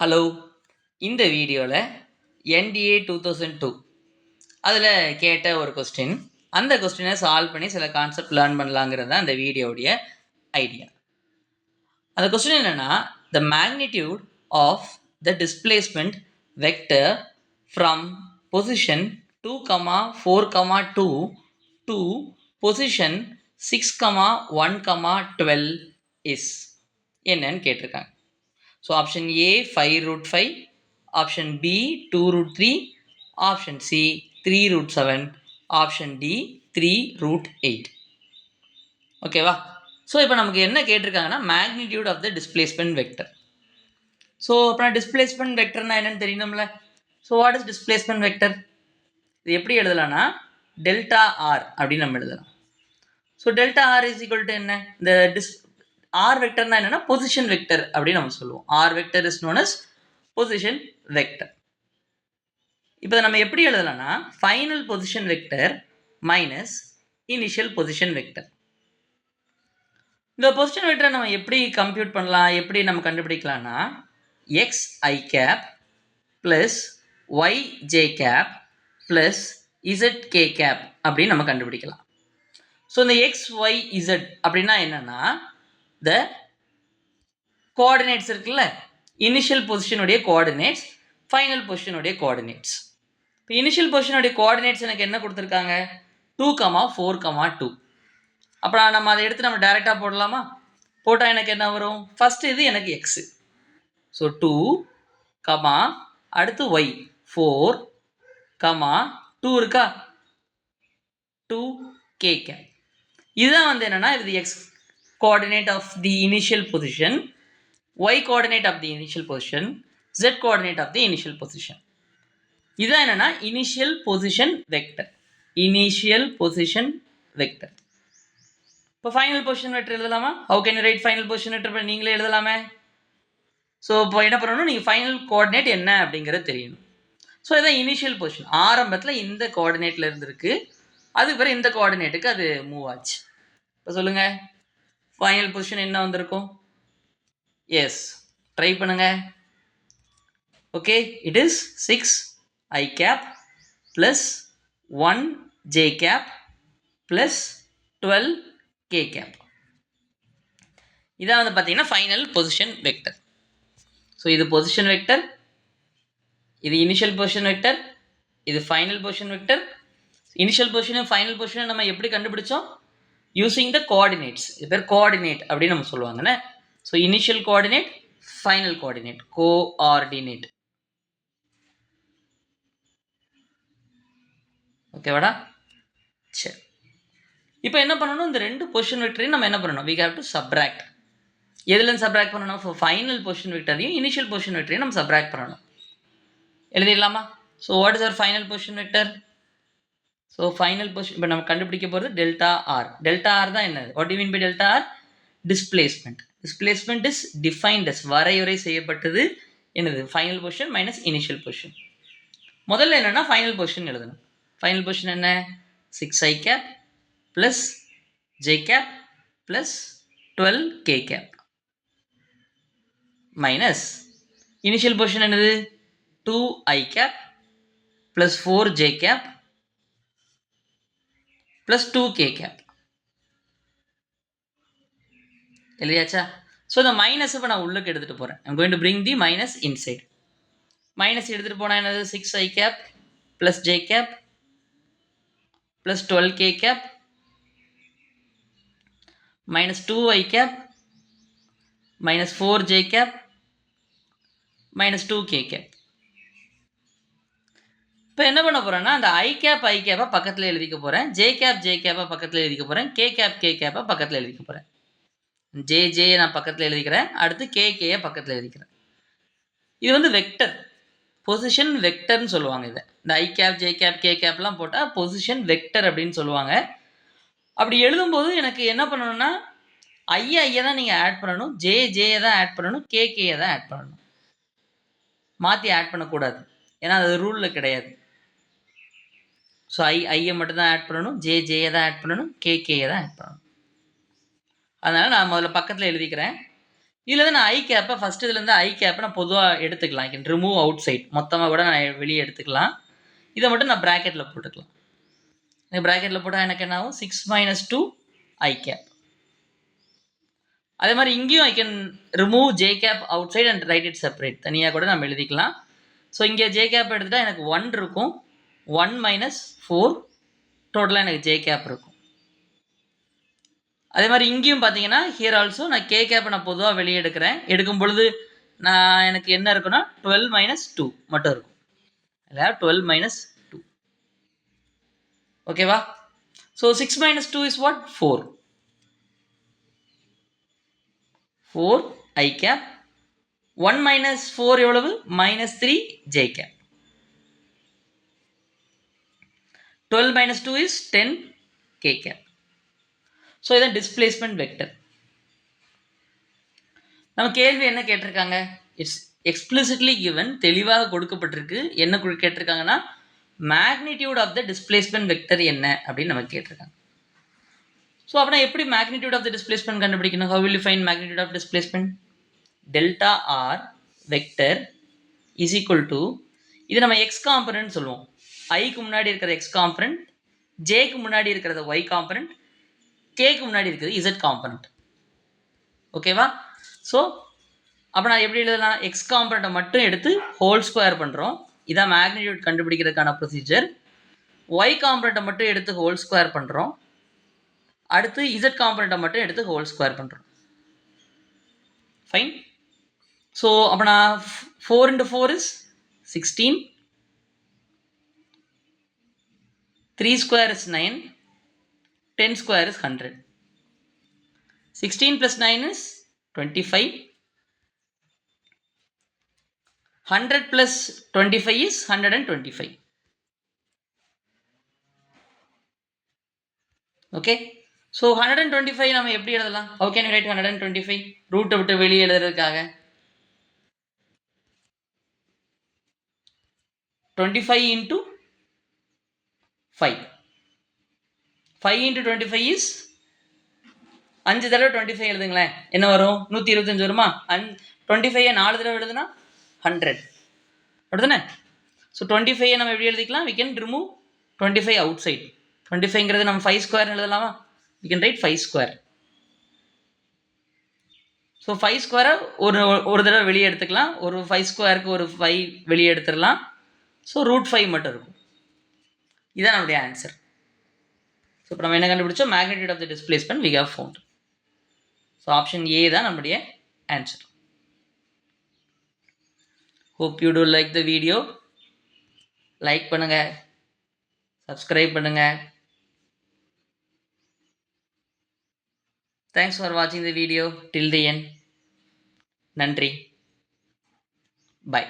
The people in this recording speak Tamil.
ஹலோ. இந்த வீடியோவில் என்டிஏ 2002 அதில் கேட்ட ஒரு கொஸ்டின், அந்த கொஸ்டினை சால்வ் பண்ணி சில கான்செப்ட் லேர்ன் பண்ணலாங்கிறது தான் அந்த வீடியோவுடைய ஐடியா. அந்த கொஸ்டின் என்னென்னா, the magnitude of the displacement vector from position 2,4,2 to position 6,1,12 is என்னன்னு கேட்டிருக்காங்க. So option A 5√5, option B 2√3, option C 3√7, option D 3√8. ஓகேவா? ஸோ இப்போ நமக்கு என்ன கேட்டிருக்காங்கன்னா, magnitude of the displacement vector. So அப்புறம் டிஸ்பிளேஸ்மெண்ட் வெக்டர்னா என்னன்னு தெரியணும்ல. So what is displacement vector? இது எப்படி எழுதலாம்னா டெல்டா ஆர் அப்படின்னு நம்ம எழுதலாம். So delta R is equal to என்ன? இந்த ஆர் வெக்டர்னா என்னன்னா பொசிஷன் வெக்டர் அப்படின்னு நம்ம சொல்லுவோம். R vector is known as position vector. இப்போ நம்ம எப்படி எழுதலாம்னா final position vector minus initial position vector. இந்த பொசிஷன் வெக்டரை நம்ம எப்படி கம்ப்யூட் பண்ணலாம், எப்படி நம்ம கண்டுபிடிக்கலாம்னா X I cap plus Y J cap plus Z K cap அப்படின்னு நம்ம கண்டுபிடிக்கலாம். ஸோ இந்த எக்ஸ் ஒய் இசட் அப்படின்னா என்னன்னா த கோஆர்டினேட்ஸ் இருக்குல்ல, இனிஷியல் பொசிஷனுடைய கோஆர்டினேட்ஸ், ஃபைனல் பொசிஷனுடைய கோஆர்டினேட்ஸ். இப்போ இனிஷியல் பொசிஷனுடைய கோஆர்டினேட்ஸ் எனக்கு என்ன கொடுத்துருக்காங்க? 2,4,2. அப்புறம் நம்ம அதை எடுத்து நம்ம டைரெக்டாக போடலாமா? போட்டால் எனக்கு என்ன வரும்? ஃபஸ்ட்டு இது எனக்கு எக்ஸு, ஸோ 2, அடுத்து ஒய் 4, 2 இருக்கா, 2k கேப். இதுதான் வந்து என்னன்னா இது x coordinate of the initial position, y coordinate of the initial position, z coordinate of the initial position. இதுதான் என்னன்னா initial position vector. Initial position vector. இப்போ final position vector எழுதலாமா? How can you write final position vector? நீங்களே எழுதலாமே. ஸோ இப்போ என்ன பண்ணணும், நீங்கள் ஃபைனல் கோஆர்டினேட் என்ன அப்படிங்கிறது தெரியணும். ஸோ இதான் இனிஷியல் பொசிஷன். ஆரம்பத்தில் இந்த கோஆர்டினேட்டில் இருந்திருக்கு, அதுக்கு பிறகு இந்த கோஆர்டினேட்டுக்கு அது மூவ் ஆச்சு. இப்போ சொல்லுங்கள், ஃபைனல் பொசிஷன் என்ன வந்திருக்கும்? எஸ், ட்ரை பண்ணுங்க. Okay, it is 6 i cap plus 1 j cap plus 12 k cap. இதான் வந்து பார்த்தீங்கன்னா ஃபைனல் பொசிஷன் வெக்டர். ஸோ இது பொசிஷன் வெக்டர், இது இனிஷியல் பொசிஷன் வெக்டர், இது ஃபைனல் பொசிஷன் வெக்டர். இனிஷியல் பொசிஷனும் ஃபைனல் பொசிஷனும் நம்ம எப்படி கண்டுபிடிச்சோம்? Using the coordinates. இது பேர் கோஆர்டினேட் அப்படின்னு நம்ம சொல்லுவாங்கண்ணே. So initial coordinate, final coordinate, coordinate. ஓகேவாடா? சரி, இப்போ என்ன பண்ணணும், இந்த ரெண்டு பொசிஷன் வெக்டரையும் நம்ம என்ன பண்ணணும்? we have to subtract. எதுலேருந்து சப்ராக்ட் பண்ணணும்? ஃபைனல் பொசிஷன் வெக்டரையும் இனிஷியல் பொசிஷன் வெக்டரையும் நம்ம சப்ராக்ட் பண்ணணும். எழுதிடலாமா? So what is our final position vector? So final position இப்போ நம்ம கண்டுபிடிக்க போகிறது டெல்டா ஆர். டெல்டா ஆர் தான் என்னது? What you mean by delta r? Displacement. Displacement is defined as, வரையறை செய்யப்பட்டது என்னது? Final position minus initial position. முதல்ல என்னென்னா ஃபைனல் பொசிஷன் எழுதணும். ஃபைனல் பொசிஷன் என்ன? 6i cap plus j cap plus 12k cap minus initial position என்னது? 2i cap plus 4j cap plus 2k cap. எழுதியாச்சா? ஸோ இந்த மைனஸ் இப்போ நான் உள்ளுக்கு எடுத்துகிட்டு போகிறேன். I'm going to bring the minus inside. Minus எடுத்துகிட்டு போனால் என்னது? 6i cap plus j cap plus 12k cap minus 2i cap minus 4j cap minus 2k cap. இப்போ என்ன பண்ண போகிறேன்னா அந்த ஐ கேப்பை பக்கத்தில் எழுதிக்க போகிறேன், ஜே கேப்பை பக்கத்தில் எழுதிக்க போகிறேன், கே கேப்பை பக்கத்தில் எழுதிக்க போகிறேன். ஜே நான் பக்கத்தில் எழுதிக்கிறேன், அடுத்து கேயை பக்கத்தில் எழுதிக்கிறேன். இது வந்து வெக்டர், பொசிஷன் வெக்டர்னு சொல்லுவாங்க. இதை இந்த ஐ கேப் ஜே கேப் கே கேப்லாம் போட்டால் பொசிஷன் வெக்டர் அப்படின்னு சொல்லுவாங்க. அப்படி எழுதும்போது எனக்கு என்ன பண்ணணும்னா ஐயை தான் நீங்கள் ஆட் பண்ணணும், ஜேயை தான் ஆட் பண்ணணும், கேயை தான் ஆட் பண்ணணும். மாற்றி ஆட் பண்ணக்கூடாது, ஏன்னா அது ரூலில் கிடையாது. ஸோ ஐயை மட்டும் தான் ஆட் பண்ணணும், ஜேயை தான் ஆட் பண்ணணும், கேயை தான் ஆட் பண்ணணும். அதனால் நான் முதல்ல பக்கத்தில் எழுதிக்கிறேன். இதில் தான் நான் ஐ கேப்பை ஃபஸ்ட்டு இதுலேருந்து ஐ கேப்பை நான் பொதுவாக எடுத்துக்கலாம். I can remove outside, மொத்தமாக கூட நான் வெளியே எடுத்துக்கலாம். இதை மட்டும் நான் ப்ராக்கெட்டில் போட்டுக்கலாம். ப்ராக்கெட்டில் போட்டால் எனக்கு என்ன ஆகும்? 6 - 2 ஐ கேப். அதே மாதிரி இங்கேயும் I can remove j cap outside and write it separate, தனியாக கூட நம்ம எழுதிக்கலாம். ஸோ இங்கே ஜே கேப் எடுத்துகிட்டா எனக்கு 1 இருக்கும், 1 - 4 டோட்டலாக எனக்கு ஜே கேப் இருக்கும். அதே மாதிரி இங்கேயும் பார்த்தீங்கன்னா ஹியர் ஆல்சோ நான் கே கேப்பை நான் பொதுவாக வெளியே எடுக்கிறேன். எடுக்கும் பொழுது நான் எனக்கு என்ன இருக்குன்னா 12 - 2 மட்டும் இருக்கும். இல்லை 12 - 2. ஓகேவா? So 6 - 2 is what? 4. 4 i cap. 1 - 4 எவ்வளவு? -3 j cap. 12 - 2 is 10 k cap. So இதான் டிஸ்பிளேஸ்மெண்ட் வெக்டர். நம்ம கேள்வி என்ன கேட்டிருக்காங்க? இட்ஸ் எக்ஸ்பிளிசிட்லி கிவன், தெளிவாக கொடுக்கப்பட்டிருக்கு. என்ன கேட்டிருக்காங்கன்னா magnitude of the displacement vector என்ன அப்படின்னு நம்ம கேட்டிருக்காங்க. ஸோ அப்படின்னா எப்படி மேக்னிடியூட் ஆஃப் த டிஸ்பிளேஸ்மெண்ட் கண்டுபிடிக்கணும்? How will you find magnitude of displacement? Delta R vector is equal to, இது நம்ம எக்ஸ் காம்பனன்ட் சொல்லுவோம். ஐக்கு முன்னாடி இருக்கிற எக்ஸ் காம்பனன்ட், ஜேக்கு முன்னாடி இருக்கிறது ஒய் காம்பனன்ட், கேக்கு முன்னாடி இருக்கிறது இசட் காம்பனன்ட். ஓகேவா? ஸோ அப்போ நான் எப்படி எழுதலாம்? எக்ஸ் காம்பனண்ட்டை மட்டும் எடுத்து ஹோல் ஸ்கொயர் பண்ணுறோம். இதான் மேக்னிடியூட் கண்டுபிடிக்கிறதுக்கான ப்ரொசீஜர். ஒய் காம்பனண்ட்டை மட்டும் எடுத்து ஹோல் ஸ்கொயர் பண்ணுறோம். அடுத்து இசட் காம்பனண்ட்டை மட்டும் எடுத்து ஹோல் ஸ்கொயர் பண்ணுறோம். ஃபைன். ஸோ அப்போ நான் 4 × 4 is 16, 3 square is 9, 10 square is 100. 16 + 9 is 25. 100 + 25 is 125. Okay. So 125 நம்ம எப்படி எழுதலாம்? How can you right 125? ரூட்டை விட்டு வெளியே எழுதுறதுக்காக 25 × 5. 5 × 25 is 5 தடவை 25 எழுதுங்களேன், என்ன வரும்? 125 வருமா? 25 4 தடவை எழுதுனா 100. அப்படிதானே? ஸோ 25 நம்ம எப்படி எழுதிக்கலாம்? we can remove 25 outside. 25ங்கிறது நம்ம 5 ஸ்கொயர் எழுதலாமா? we can write 5 square. So 5 ஸ்கொயரை ஒரு தடவை வெளியே எடுத்துக்கலாம். ஒரு 5 ஸ்கொயருக்கு ஒரு 5 வெளியே எடுத்துடலாம். ஸோ √5 மட்டும் இருக்கும். இதுதான் நம்முடைய ஆன்சர். ஸோ இப்போ நம்ம என்ன கண்டுபிடிச்சோம்? Magnitude of the displacement we have found. So option A தான் நம்முடைய answer. Hope you do like the video. Like பண்ணுங்க, சப்ஸ்கிரைப் பண்ணுங்க. தேங்க்ஸ் ஃபார் வாட்சிங் the video till the end. நன்றி. பை.